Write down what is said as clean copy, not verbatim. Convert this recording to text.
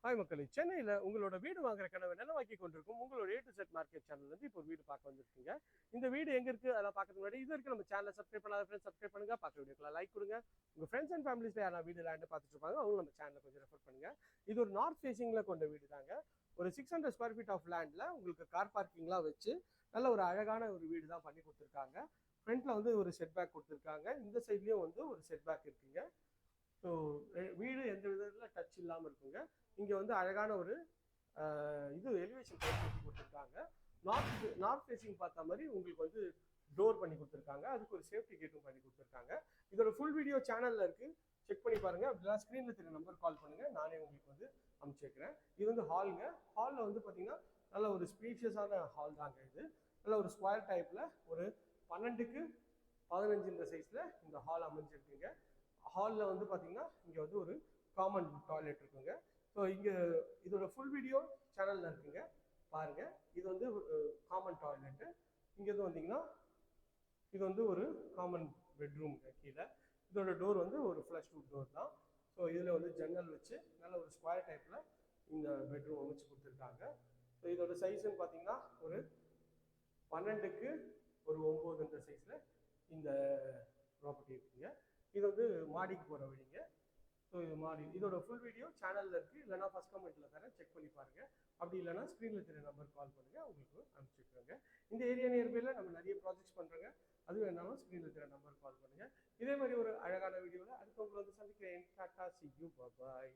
Hi மக்களே, சென்னையில் உங்களோட வீடு வாங்குற கனவை நிலவாக்கி கொண்டிருக்கும் உங்களோட A to Z market channel வந்து இப்போ ஒரு வீடு பார்க்க வந்திருக்கீங்க. இந்த வீடு எங்க இருக்கு அதெல்லாம் பார்க்கறதுக்கு முன்னாடி இது வரைக்கும் நம்ம சேனலை சப்ஸ்கிரைப் பண்ணாத ஃப்ரெண்ட்ஸ் சப்ஸ்கிரைப் பண்ணுங்க, பார்க்குற வீடியோக்கெல்லாம் லைக் கொடுங்க. உங்க ஃப்ரெண்ட்ஸ் அண்ட் ஃபேமிலிஸ்ல யாரா வீடு லேண்டு பார்த்துட்டு இருப்பாங்க, அவங்க நம்ம சேனலை கொஞ்சம் ரெஃபர் பண்ணுங்க. இது ஒரு நார்த் ஃபேசிங்ல கொண்ட வீடு தாங்க. ஒரு 600 ஸ்கொயர் ஃபீட் ஆஃப் லேண்ட்ல உங்களுக்கு கார் பார்க்கிங்லாம் வச்சு நல்ல ஒரு அழகான ஒரு வீடு தான் பண்ணி கொடுத்துருக்காங்க. ஃப்ரண்ட்ல வந்து ஒரு செட் பேக் கொடுத்துருக்காங்க, இந்த சைட்லயும் வந்து ஒரு செட் பேக் இருக்குங்க. ஸோ வீடு எந்த விதத்தில் டச் இல்லாமல் இருக்குங்க. இங்கே வந்து அழகான ஒரு இது எலிவேஷன் பண்ணி கொடுத்துருக்காங்க. நார்த் ஃபேஸிங் பார்த்த மாதிரி உங்களுக்கு வந்து டோர் பண்ணி கொடுத்துருக்காங்க. அதுக்கு ஒரு சேஃப்டி கேட்டும் பண்ணி கொடுத்துருக்காங்க. இதோட ஃபுல் வீடியோ சேனலில் இருக்குது, செக் பண்ணி பாருங்க. அப்படிலாம் ஸ்க்ரீனில் தெரிய நம்பர் கால் பண்ணுங்க, நானே உங்களுக்கு வந்து அனுப்பிச்சு வைக்கிறேன். இது வந்து ஹாலுங்க. ஹாலில் வந்து பார்த்தீங்கன்னா நல்ல ஒரு ஸ்பீஷியஸான ஹால் தாங்க. இது நல்ல ஒரு ஸ்கொயர் டைப்பில் ஒரு 12க்கு 15 சைஸில் இந்த ஹால் அமைஞ்சிருக்குங்க. ஹாலில் வந்து பார்த்தீங்கன்னா இங்கே வந்து ஒரு காமன் டாய்லெட் இருக்குங்க. ஸோ இங்கே இதோட ஃபுல் வீடியோ சேனலில் இருக்குங்க, பாருங்க. இது வந்து காமன் டாய்லெட்டு. இங்கேருந்து வந்தீங்கன்னா இது வந்து ஒரு காமன் பெட்ரூம் கீழே. இதோட டோர் வந்து ஒரு ஃப்ளஷ் வுட் டோர் தான். ஸோ இதில் வந்து ஜன்னல் வச்சு நல்ல ஒரு ஸ்கொயர் டைப்பில் இந்த பெட்ரூம் அமைச்சு கொடுத்துருக்காங்க. ஸோ இதோட சைஸ்ன்னு பார்த்தீங்கன்னா ஒரு 12க்கு 9 சைஸில் இந்த ப்ராப்பர்ட்டி இருக்குங்க. இது வந்து மாடிக்கு போகிற வழிங்க. ஸோ இது மாடி. இதோட ஃபுல் வீடியோ சேனலில் இருக்குது, இல்லைனா ஃபஸ்ட் கமெண்ட்டில் தரேன், செக் பண்ணி பாருங்கள். அப்படி இல்லைனா ஸ்க்ரீனில் தெரிய நம்பர் கால் பண்ணுங்கள், உங்களுக்கு அனுப்பிச்சிருக்காங்க. இந்த ஏரியா நியர்பையில் நம்ம நிறைய ப்ராஜெக்ட்ஸ் பண்ணுறோங்க, அது வேணாலும் ஸ்க்ரீனில் தெரிய நம்பர் கால் பண்ணுங்கள். இதே மாதிரி ஒரு அழகான வீடியோவில் அடுத்தவங்களை வந்து சந்திக்கிறேன். Tata, see you, bye bye.